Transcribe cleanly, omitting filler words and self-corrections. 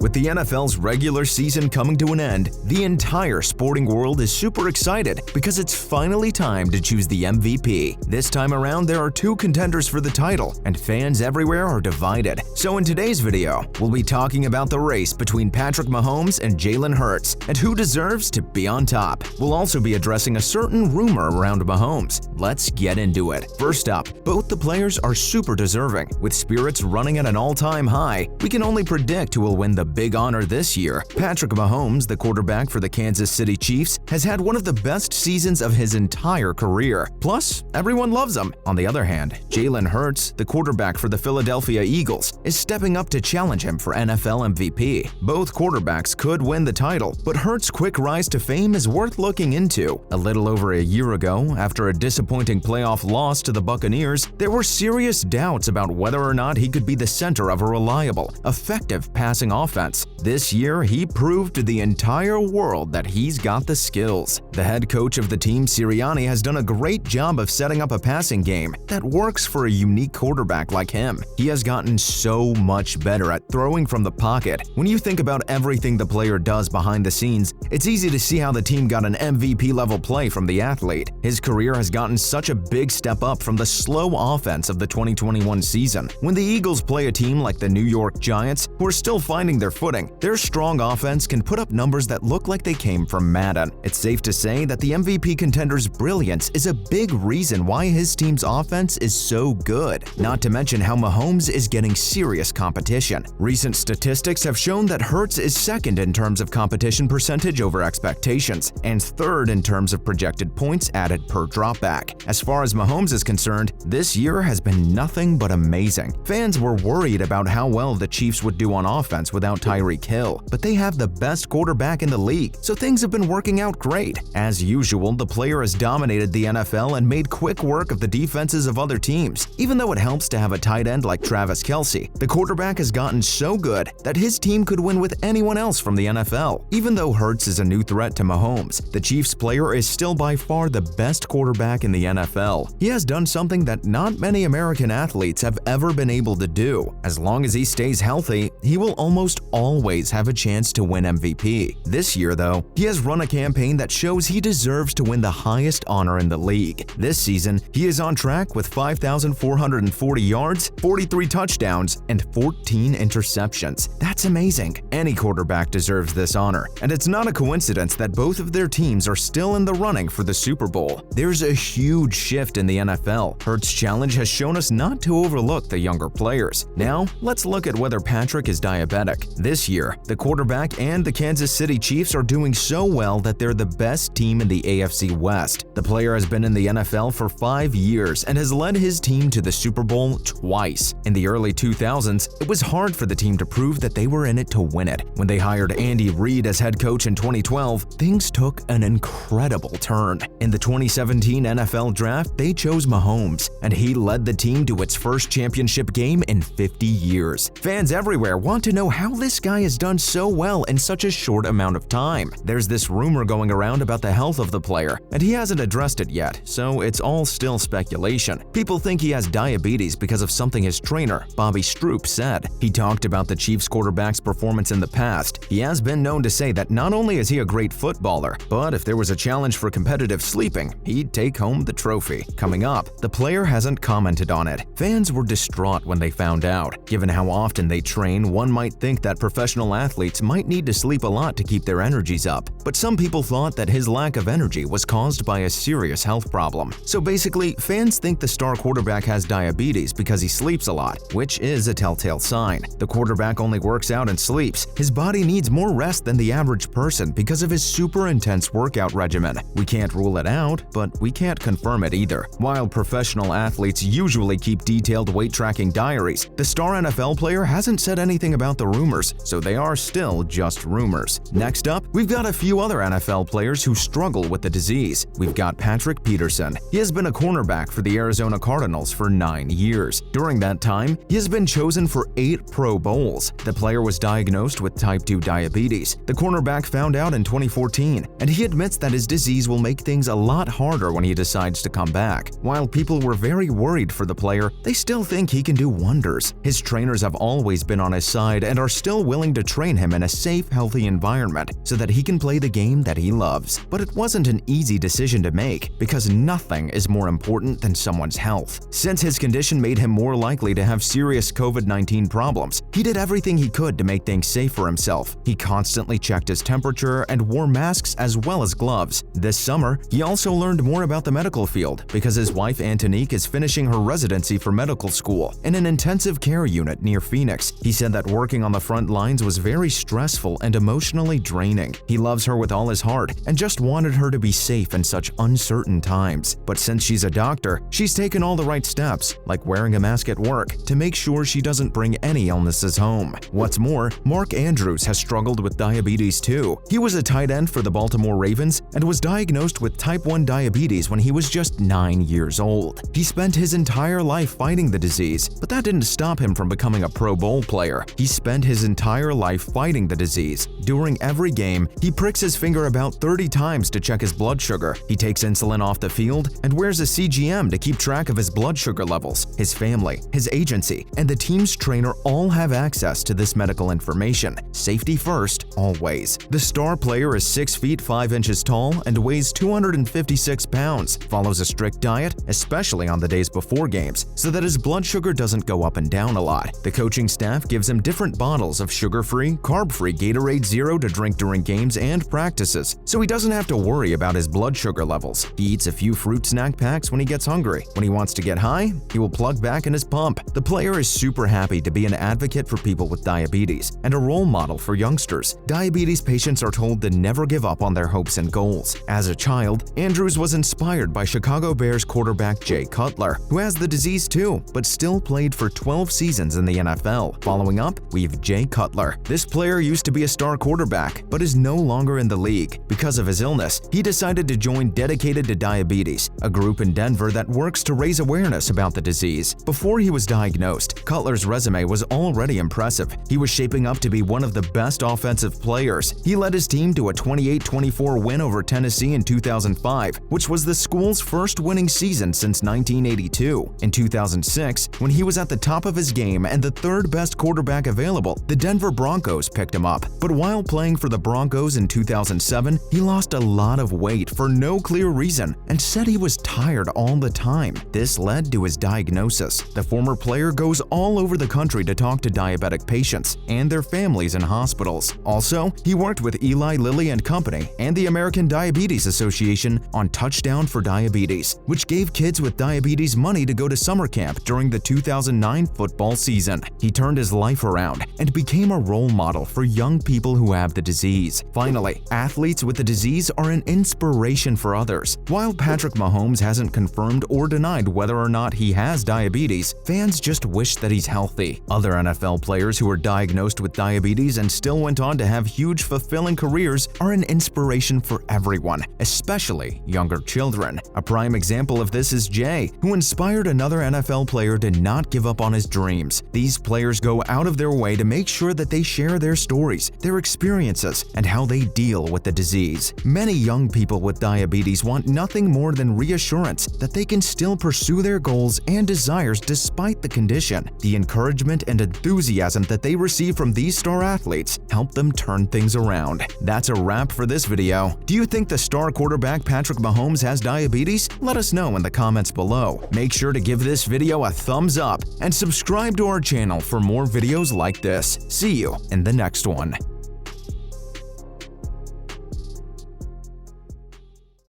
With the NFL's regular season coming to an end, the entire sporting world is super excited because it's finally time to choose the MVP. This time around, there are two contenders for the title, and fans everywhere are divided. So in today's video, we'll be talking about the race between Patrick Mahomes and Jalen Hurts, and who deserves to be on top. We'll also be addressing a certain rumor around Mahomes. Let's get into it. First up, both the players are super deserving. With spirits running at an all-time high, we can only predict who will win the big honor this year. Patrick Mahomes, the quarterback for the Kansas City Chiefs, has had one of the best seasons of his entire career. Plus, everyone loves him. On the other hand, Jalen Hurts, the quarterback for the Philadelphia Eagles, is stepping up to challenge him for NFL MVP. Both quarterbacks could win the title, but Hurts' quick rise to fame is worth looking into. A little over a year ago, after a disappointing playoff loss to the Buccaneers, there were serious doubts about whether or not he could be the center of a reliable, effective passing offense. This year, he proved to the entire world that he's got the skills. The head coach of the team, Sirianni, has done a great job of setting up a passing game that works for a unique quarterback like him. He has gotten so much better at throwing from the pocket. When you think about everything the player does behind the scenes, it's easy to see how the team got an MVP-level play from the athlete. His career has gotten such a big step up from the slow offense of the 2021 season. When the Eagles play a team like the New York Giants, who are still finding their footing, their strong offense can put up numbers that look like they came from Madden. It's safe to say that the MVP contender's brilliance is a big reason why his team's offense is so good. Not to mention how Mahomes is getting serious competition. Recent statistics have shown that Hurts is second in terms of competition percentage over expectations, and third in terms of projected points added per dropback. As far as Mahomes is concerned, this year has been nothing but amazing. Fans were worried about how well the Chiefs would do on offense without Tyreek Hill, but they have the best quarterback in the league, so things have been working out great. As usual, the player has dominated the NFL and made quick work of the defenses of other teams. Even though it helps to have a tight end like Travis Kelce, the quarterback has gotten so good that his team could win with anyone else from the NFL. Even though Hurts is a new threat to Mahomes, the Chiefs player is still by far the best quarterback in the NFL. He has done something that not many American athletes have ever been able to do. As long as he stays healthy, he will almost always have a chance to win MVP. This year, though, he has run a campaign that shows he deserves to win the highest honor in the league. This season, he is on track with 5,440 yards, 43 touchdowns, and 14 interceptions. That's amazing. Any quarterback deserves this honor, and it's not a coincidence that both of their teams are still in the running for the Super Bowl. There's a huge shift in the NFL. Hurts' challenge has shown us not to overlook the younger players. Now, let's look at whether Patrick is diabetic. This year, the quarterback and the Kansas City Chiefs are doing so well that they're the best team in the AFC West. The player has been in the NFL for 5 years and has led his team to the Super Bowl twice. In the early 2000s, it was hard for the team to prove that they were in it to win it. When they hired Andy Reid as head coach in 2012, things took an incredible turn. In the 2017 NFL Draft, they chose Mahomes, and he led the team to its first championship game in 50 years. Fans everywhere want to know how this guy has done so well in such a short amount of time. There's this rumor going around about the health of the player, and he hasn't addressed it yet, so it's all still speculation. People think he has diabetes because of something his trainer, Bobby Stroop, said. He talked about the Chiefs quarterback's performance in the past. He has been known to say that not only is he a great footballer, but if there was a challenge for competitive sleeping, he'd take home the trophy. Coming up, the player hasn't commented on it. Fans were distraught when they found out. Given how often they train, one might think that professional athletes might need to sleep a lot to keep their energies up. But some people thought that his lack of energy was caused by a serious health problem. So basically, fans think the star quarterback has diabetes because he sleeps a lot, which is a telltale sign. The quarterback only works out and sleeps. His body needs more rest than the average person because of his super intense workout regimen. We can't rule it out, but we can't confirm it either. While professional athletes usually keep detailed weight-tracking diaries, the star NFL player hasn't said anything about the rumors, so they are still just rumors. Next up, we've got a few other NFL players who struggle with the disease. We've got Patrick Peterson. He has been a cornerback for the Arizona Cardinals for 9 years. During that time, he has been chosen for 8 Pro Bowls. The player was diagnosed with type 2 diabetes. The cornerback found out in 2014, and he admits that his disease will make things a lot harder when he decides to come back. While people were very very worried for the player, they still think he can do wonders. His trainers have always been on his side and are still willing to train him in a safe, healthy environment so that he can play the game that he loves. But it wasn't an easy decision to make, because nothing is more important than someone's health. Since his condition made him more likely to have serious COVID-19 problems, he did everything he could to make things safe for himself. He constantly checked his temperature and wore masks as well as gloves. This summer, he also learned more about the medical field because his wife Antonique is finishing her residency for medical school in an intensive care unit near Phoenix. He said that working on the front lines was very stressful and emotionally draining. He loves her with all his heart and just wanted her to be safe in such uncertain times. But since she's a doctor, she's taken all the right steps, like wearing a mask at work, to make sure she doesn't bring any illnesses home. What's more, Mark Andrews has struggled with diabetes too. He was a tight end for the Baltimore Ravens and was diagnosed with type 1 diabetes when he was just 9 years old. He spent his entire life fighting the disease, but that didn't stop him from becoming a Pro Bowl player. He spent his entire life fighting the disease. During every game, he pricks his finger about 30 times to check his blood sugar. He takes insulin off the field and wears a CGM to keep track of his blood sugar levels. His family, his agency, and the team's trainer all have access to this medical information. Safety first, always. The star player is 6 feet 5 inches tall and weighs 256 pounds, follows a strict diet, especially on the days before games, so that his blood sugar doesn't go up and down a lot. The coaching staff gives him different bottles of sugar-free, carb-free Gatorade Zero to drink during games and practices, so he doesn't have to worry about his blood sugar levels. He eats a few fruit snack packs when he gets hungry. When he wants to get high, he will plug back in his pump. The player is super happy to be an advocate for people with diabetes and a role model for youngsters. Diabetes patients are told to never give up on their hopes and goals. As a child, Andrews was inspired by Chicago Bears quarterback Jay Cutler, who has the disease too, but still played for 12 seasons in the NFL. Following up, we have Jay Cutler. This player used to be a star quarterback, but is no longer in the league. Because of his illness, he decided to join Dedicated to Diabetes, a group in Denver that works to raise awareness about the disease. Before he was diagnosed, Cutler's resume was already impressive. He was shaping up to be one of the best offensive players. He led his team to a 28-24 win over Tennessee in 2005, which was the school's first winning season since 1982. In 2006, when he was at the top of his game and the third best quarterback available, the Denver Broncos picked him up. But while playing for the Broncos in 2007, he lost a lot of weight for no clear reason and said he was tired all the time. This led to his diagnosis. The former player goes all over the country to talk to diabetic patients and their families in hospitals. Also, he worked with Eli Lilly and Company and the American Diabetes Association on Touchdown for Diabetes, which gave kids with diabetes money to go to summer camp during the 2009 football season. He turned his life around and became a role model for young people who have the disease. Finally, athletes with the disease are an inspiration for others. While Patrick Mahomes hasn't confirmed or denied whether or not he has diabetes, fans just wish that he's healthy. Other NFL players who were diagnosed with diabetes and still went on to have huge, fulfilling careers are an inspiration for everyone, especially younger children. A prime example of this is Jay, who inspired another NFL player to not give up on his dreams. These players go out of their way to make sure that they share their stories, their experiences, and how they deal with the disease. Many young people with diabetes want nothing more than reassurance that they can still pursue their goals and desires despite the condition. The encouragement and enthusiasm that they receive from these star athletes help them turn things around. That's a wrap for this video. Do you think the star quarterback Patrick Mahomes has diabetes? Let us know in the comments below. Make sure to give this video a thumbs up and subscribe to our channel for more videos like this. See you in the next one.